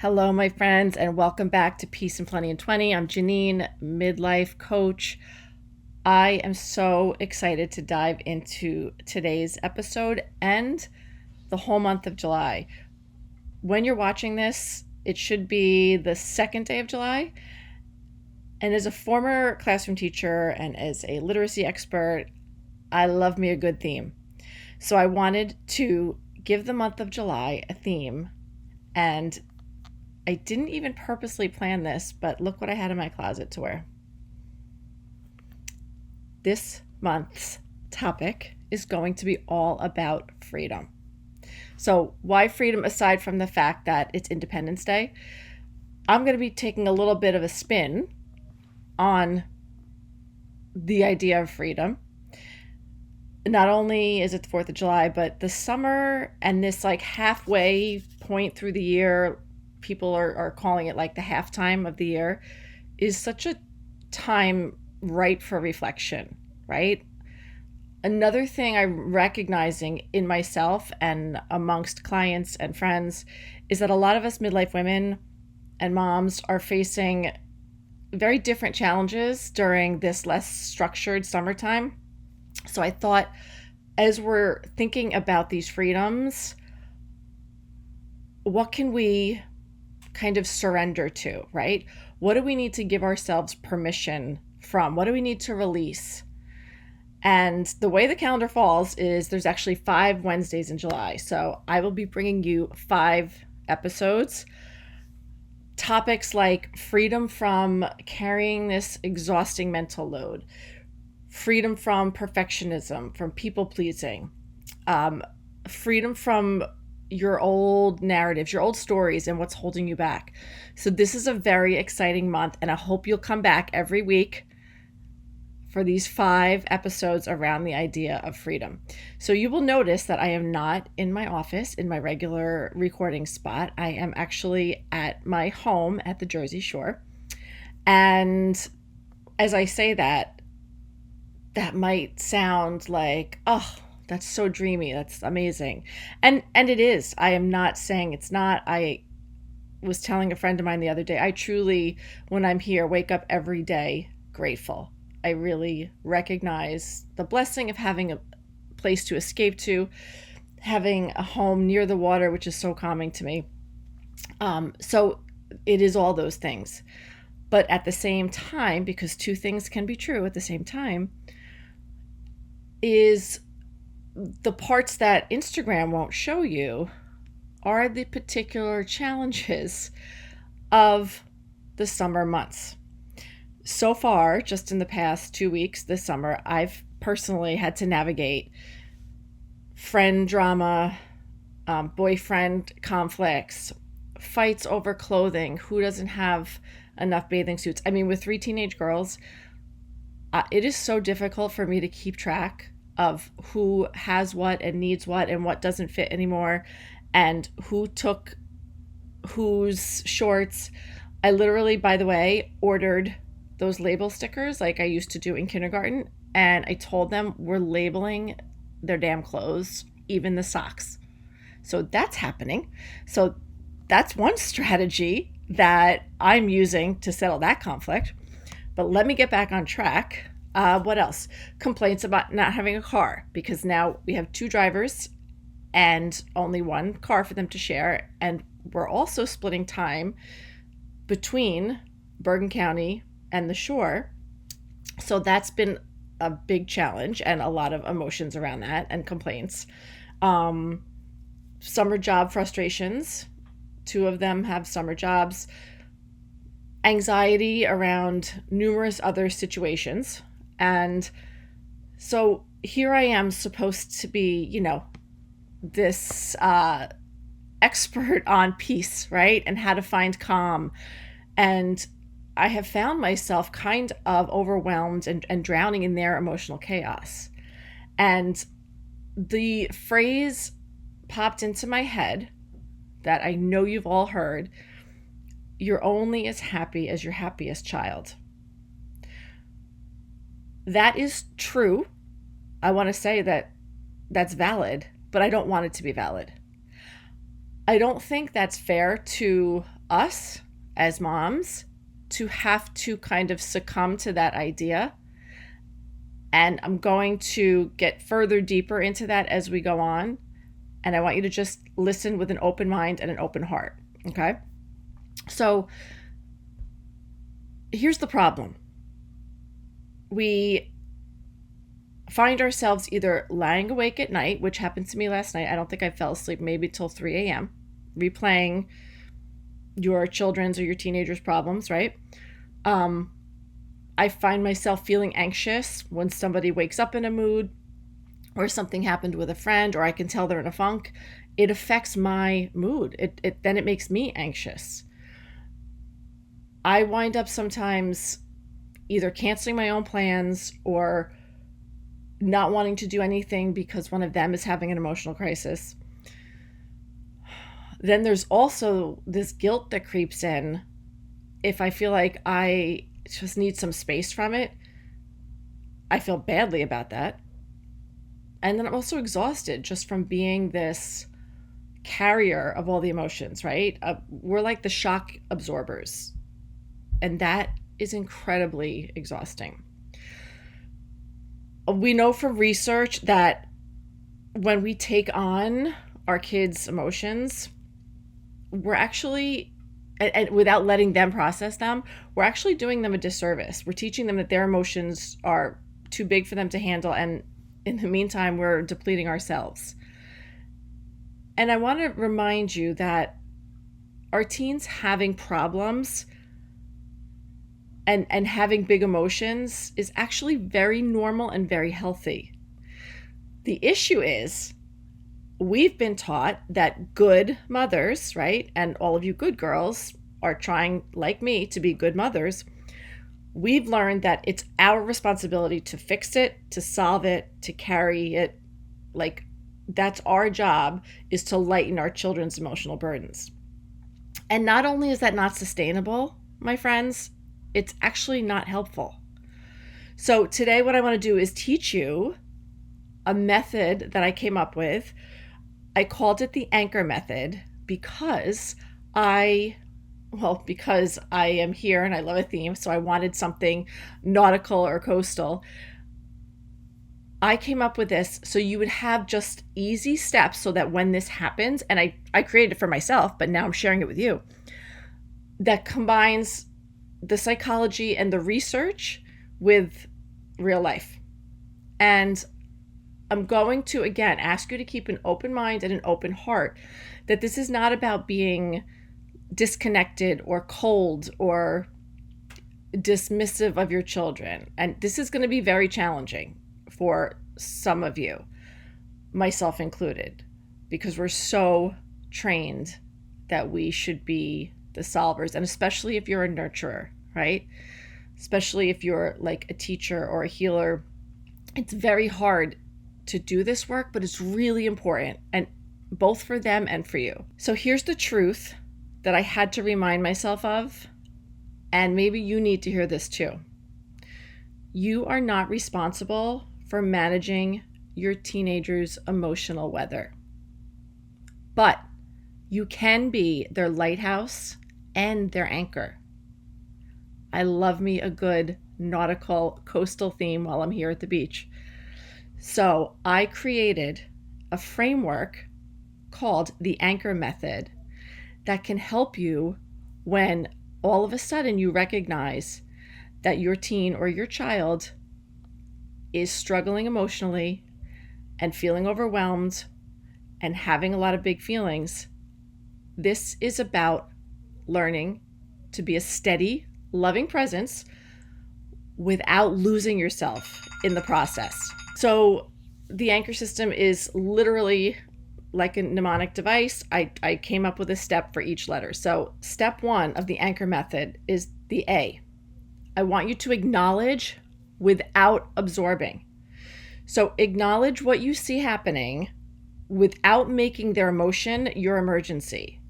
Hello, my friends, and welcome back to Peace and Plenty in 20. I'm Janine, midlife coach. I am so excited to dive into today's episode and the whole month of July. When you're watching this, it should be the second day of July. And as a former classroom teacher and as a literacy expert, I love me a good theme. So I wanted to give the month of July a theme, and I didn't even purposely plan this, but look what I had in my closet to wear. This month's topic is going to be all about freedom. So, why freedom aside from the fact that it's Independence Day? I'm going to be taking a little bit of a spin on the idea of freedom. Not only is it the 4th of July, but the summer and this like halfway point through the year, people are calling it like the halftime of the year, is such a time ripe for reflection, right? Another thing I'm recognizing in myself and amongst clients and friends is that a lot of us midlife women and moms are facing very different challenges during this less structured summertime. So I thought, as we're thinking about these freedoms, what can we kind of surrender to, right? What do we need to give ourselves permission from? What do we need to release? And the way the calendar falls is there's actually 5 Wednesdays in July. So I will be bringing you 5 episodes. Topics like freedom from carrying this exhausting mental load, freedom from perfectionism, from people pleasing, freedom from your old narratives, your old stories, and what's holding you back. So this is a very exciting month, and I hope you'll come back every week for these 5 episodes around the idea of freedom. So you will notice that I am not in my office, in my regular recording spot. I am actually at my home at the Jersey Shore. And as I say that might sound like, oh, that's so dreamy, that's amazing. And it is. I am not saying it's not. I was telling a friend of mine the other day, I truly, when I'm here, wake up every day grateful. I really recognize the blessing of having a place to escape to, having a home near the water, which is so calming to me. So it is all those things. But at the same time, because two things can be true at the same time, is the parts that Instagram won't show you are the particular challenges of the summer months. So far, just in the past 2 weeks this summer, I've personally had to navigate friend drama, boyfriend conflicts, fights over clothing, who doesn't have enough bathing suits. I mean, with 3 teenage girls, it is so difficult for me to keep track of who has what and needs what and what doesn't fit anymore and who took whose shorts. I literally, by the way, ordered those label stickers like I used to do in kindergarten, and I told them we're labeling their damn clothes, even the socks. So that's happening. So that's one strategy that I'm using to settle that conflict. But let me get back on track. What else? Complaints about not having a car, because now we have 2 drivers and only 1 car for them to share. And we're also splitting time between Bergen County and the shore. So that's been a big challenge and a lot of emotions around that and complaints. Summer job frustrations. 2 of them have summer jobs. Anxiety around numerous other situations. And so here I am, supposed to be, this expert on peace, right? And how to find calm. And I have found myself kind of overwhelmed and drowning in their emotional chaos. And the phrase popped into my head that I know you've all heard: you're only as happy as your happiest child. That is true. I want to say that that's valid, but I don't want it to be valid. I don't think that's fair to us as moms to have to kind of succumb to that idea. And I'm going to get further deeper into that as we go on. And I want you to just listen with an open mind and an open heart. Okay? So here's the problem. We find ourselves either lying awake at night, which happened to me last night. I don't think I fell asleep maybe till 3 a.m., replaying your children's or your teenagers' problems, right? I find myself feeling anxious when somebody wakes up in a mood or something happened with a friend, or I can tell they're in a funk. It affects my mood. Then it makes me anxious. I wind up sometimes either canceling my own plans or not wanting to do anything because one of them is having an emotional crisis. Then there's also this guilt that creeps in if I feel like I just need some space from it. I feel badly about that. And then I'm also exhausted just from being this carrier of all the emotions, right? We're like the shock absorbers. And that is incredibly exhausting. We know from research that when we take on our kids' emotions, we're actually, and without letting them process them, we're actually doing them a disservice. We're teaching them that their emotions are too big for them to handle, and in the meantime, we're depleting ourselves. And I want to remind you that our teens having problems and having big emotions is actually very normal and very healthy. The issue is we've been taught that good mothers, right, and all of you good girls are trying, like me, to be good mothers. We've learned that it's our responsibility to fix it, to solve it, to carry it. Like, that's our job, is to lighten our children's emotional burdens. And not only is that not sustainable, my friends, it's actually not helpful. So today what I want to do is teach you a method that I came up with. I called it the anchor method because I am here and I love a theme, so I wanted something nautical or coastal. I came up with this so you would have just easy steps so that when this happens, and I created it for myself, but now I'm sharing it with you, that combines the psychology and the research with real life. And I'm going to, again, ask you to keep an open mind and an open heart, that this is not about being disconnected or cold or dismissive of your children. And this is going to be very challenging for some of you, myself included, because we're so trained that we should be the solvers, and especially if you're a nurturer, right? Especially if you're like a teacher or a healer, it's very hard to do this work, but it's really important, and both for them and for you. So here's the truth that I had to remind myself of, and maybe you need to hear this too. You are not responsible for managing your teenager's emotional weather, but you can be their lighthouse and their anchor. I love me a good nautical coastal theme while I'm here at the beach. So I created a framework called the anchor method that can help you when all of a sudden you recognize that your teen or your child is struggling emotionally and feeling overwhelmed and having a lot of big feelings. This is about learning to be a steady, loving presence without losing yourself in the process. So the anchor system is literally like a mnemonic device. I came up with a step for each letter. So step 1 of the anchor method is the A. I want you to acknowledge without absorbing. So acknowledge what you see happening without making their emotion your emergency.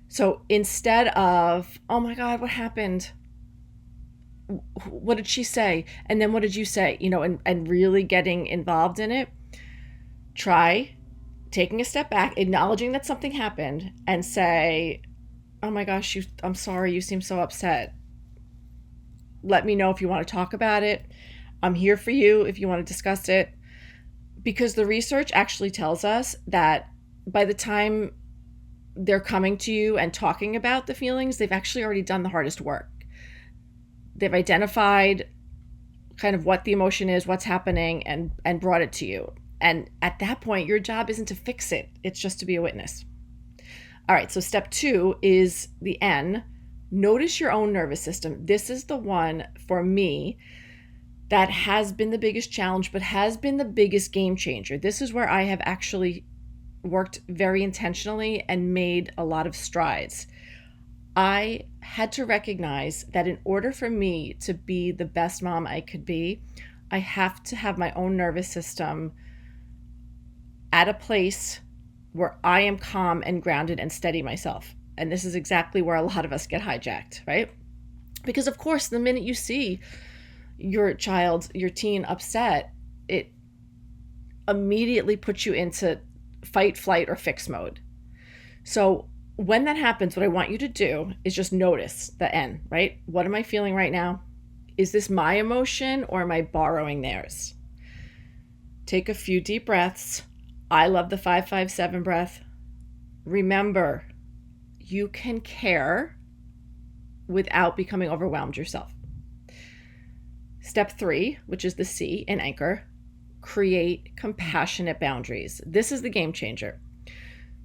So instead of, oh my God, what happened? What did she say? And then what did you say? And really getting involved in it, try taking a step back, acknowledging that something happened, and say, oh my gosh, I'm sorry, you seem so upset. Let me know if you want to talk about it. I'm here for you if you want to discuss it. Because the research actually tells us that by the time they're coming to you and talking about the feelings, they've actually already done the hardest work. They've identified kind of what the emotion is, what's happening, and brought it to you. And at that point, your job isn't to fix it, it's just to be a witness. All right, so step 2 is the N. Notice your own nervous system. This is the one for me that has been the biggest challenge, but has been the biggest game changer. This is where I have actually worked very intentionally and made a lot of strides. I had to recognize that in order for me to be the best mom I could be, I have to have my own nervous system at a place where I am calm and grounded and steady myself. And this is exactly where a lot of us get hijacked, right? Because, of course, the minute you see your child, your teen upset, it immediately puts you into fight, flight, or fix mode. So when that happens, what I want you to do is just notice the N, right? What am I feeling right now? Is this my emotion or am I borrowing theirs? Take a few deep breaths. I love the 5-5-7 breath. Remember, you can care without becoming overwhelmed yourself. Step 3, which is the C in anchor, create compassionate boundaries. This is the game changer.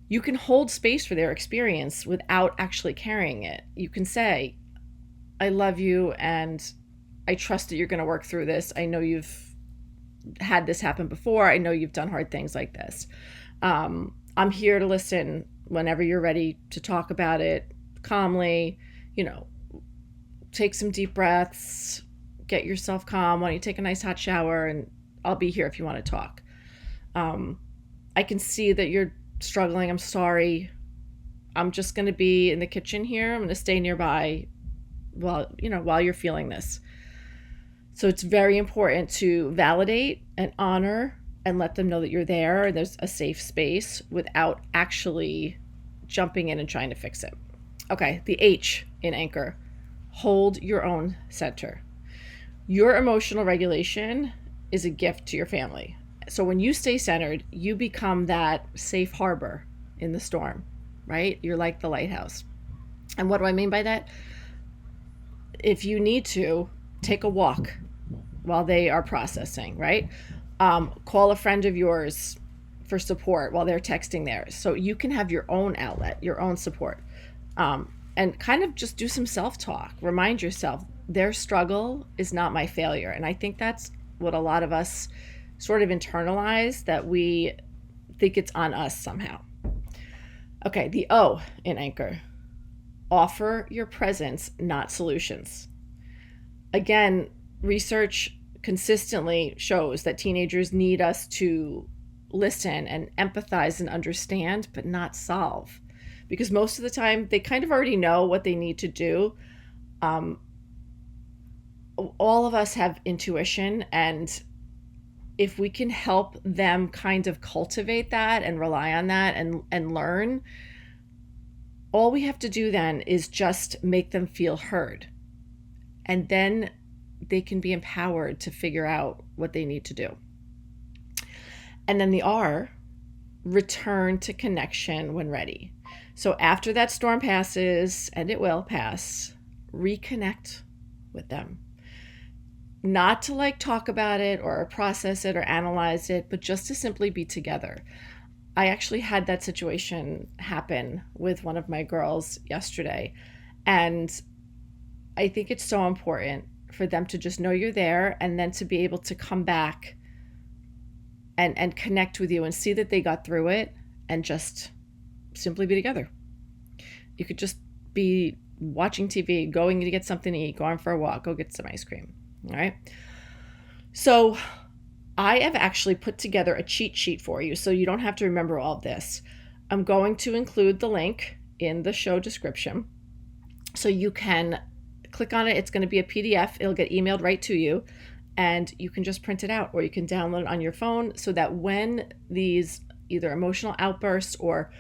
You can hold space for their experience without actually carrying it. You can say, I love you and I trust that you're going to work through this. I know you've had this happen before. I know you've done hard things like this. I'm here to listen whenever you're ready to talk about it calmly. Take some deep breaths, get yourself calm. Why don't you take a nice hot shower, and I'll be here if you want to talk. I can see that you're struggling. I'm sorry. I'm just going to be in the kitchen here. I'm going to stay nearby while you're feeling this. So it's very important to validate and honor and let them know that you're there and there's a safe space without actually jumping in and trying to fix it. Okay, the H in anchor. Hold your own center. Your emotional regulation is a gift to your family. So when you stay centered, you become that safe harbor in the storm, right? You're like the lighthouse. And what do I mean by that? If you need to, take a walk while they are processing, right? Call a friend of yours for support while they're texting theirs. So you can have your own outlet, your own support. And kind of just do some self-talk. Remind yourself, their struggle is not my failure. And I think that's what a lot of us sort of internalize, that we think it's on us somehow. Okay, the O in anchor. Offer your presence, not solutions. Again, research consistently shows that teenagers need us to listen and empathize and understand, but not solve. Because most of the time, they kind of already know what they need to do. All of us have intuition, and if we can help them kind of cultivate that and rely on that and learn, all we have to do then is just make them feel heard. And then they can be empowered to figure out what they need to do. And then the R, return to connection when ready. So after that storm passes, and it will pass, reconnect with them. Not to talk about it or process it or analyze it, but just to simply be together. I actually had that situation happen with one of my girls yesterday. And I think it's so important for them to just know you're there, and then to be able to come back and connect with you and see that they got through it and just simply be together. You could just be watching TV, going to get something to eat, going for a walk, go get some ice cream. All right. So I have actually put together a cheat sheet for you so you don't have to remember all of this. I'm going to include the link in the show description so you can click on it. It's going to be a PDF. It'll get emailed right to you, and you can just print it out, or you can download it on your phone, so that when these either emotional outbursts or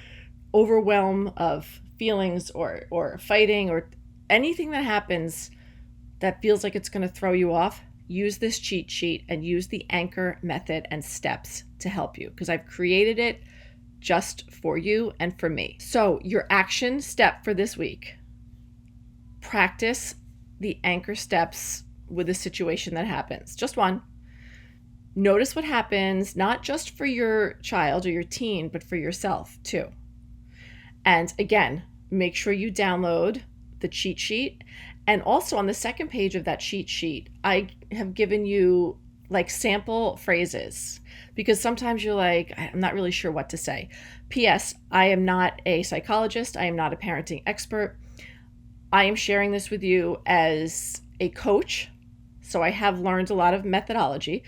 overwhelm of feelings or fighting or anything that happens that feels like it's going to throw you off, use this cheat sheet and use the anchor method and steps to help you, because I've created it just for you and for me. So your action step for this week: practice the anchor steps with a situation that happens. Just one. Notice what happens, not just for your child or your teen, but for yourself too. And again, make sure you download the cheat sheet. And also on the second page of that cheat sheet, I have given you like sample phrases, because sometimes you're like, I'm not really sure what to say. P.S. I am not a psychologist. I am not a parenting expert. I am sharing this with you as a coach. So I have learned a lot of methodology,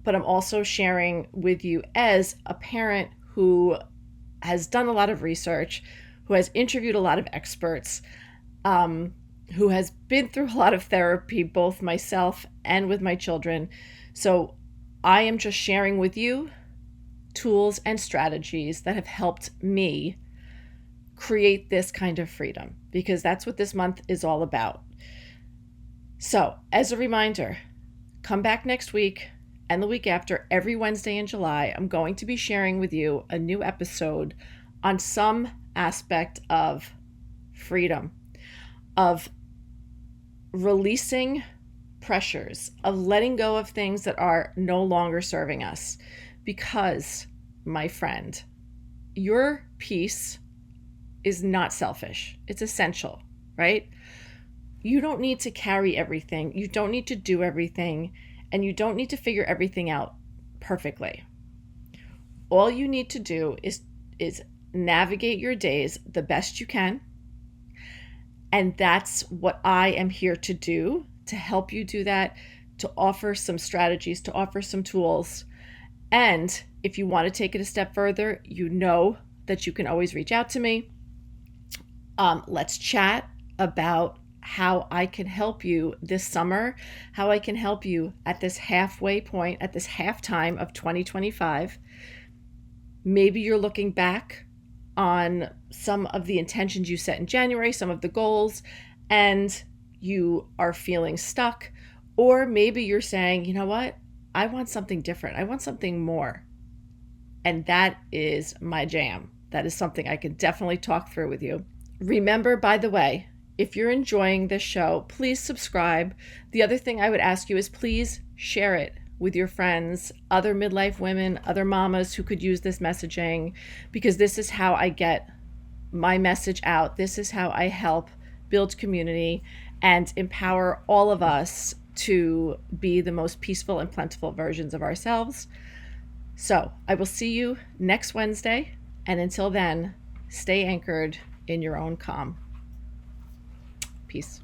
but I'm also sharing with you as a parent who has done a lot of research, who has interviewed a lot of experts, who has been through a lot of therapy, both myself and with my children. So I am just sharing with you tools and strategies that have helped me create this kind of freedom, because that's what this month is all about. So as a reminder, come back next week and the week after. Every Wednesday in July, I'm going to be sharing with you a new episode on some aspect of freedom, of releasing pressures, of letting go of things that are no longer serving us. Because, my friend, your peace is not selfish. It's essential, right? You don't need to carry everything. You don't need to do everything. And you don't need to figure everything out perfectly. All you need to do is navigate your days the best you can. And that's what I am here to do, to help you do that, to offer some strategies, to offer some tools. And if you want to take it a step further, you know that you can always reach out to me. Let's chat about how I can help you this summer, how I can help you at this halfway point, at this halftime of 2025. Maybe you're looking back on some of the intentions you set in January, some of the goals, and you are feeling stuck. Or maybe you're saying, you know what? I want something different. I want something more. And that is my jam. That is something I can definitely talk through with you. Remember, by the way, if you're enjoying this show, please subscribe. The other thing I would ask you is please share it with your friends, other midlife women, other mamas who could use this messaging, because this is how I get my message out. This is how I help build community and empower all of us to be the most peaceful and plentiful versions of ourselves. So I will see you next Wednesday. And until then, stay anchored in your own calm. Peace.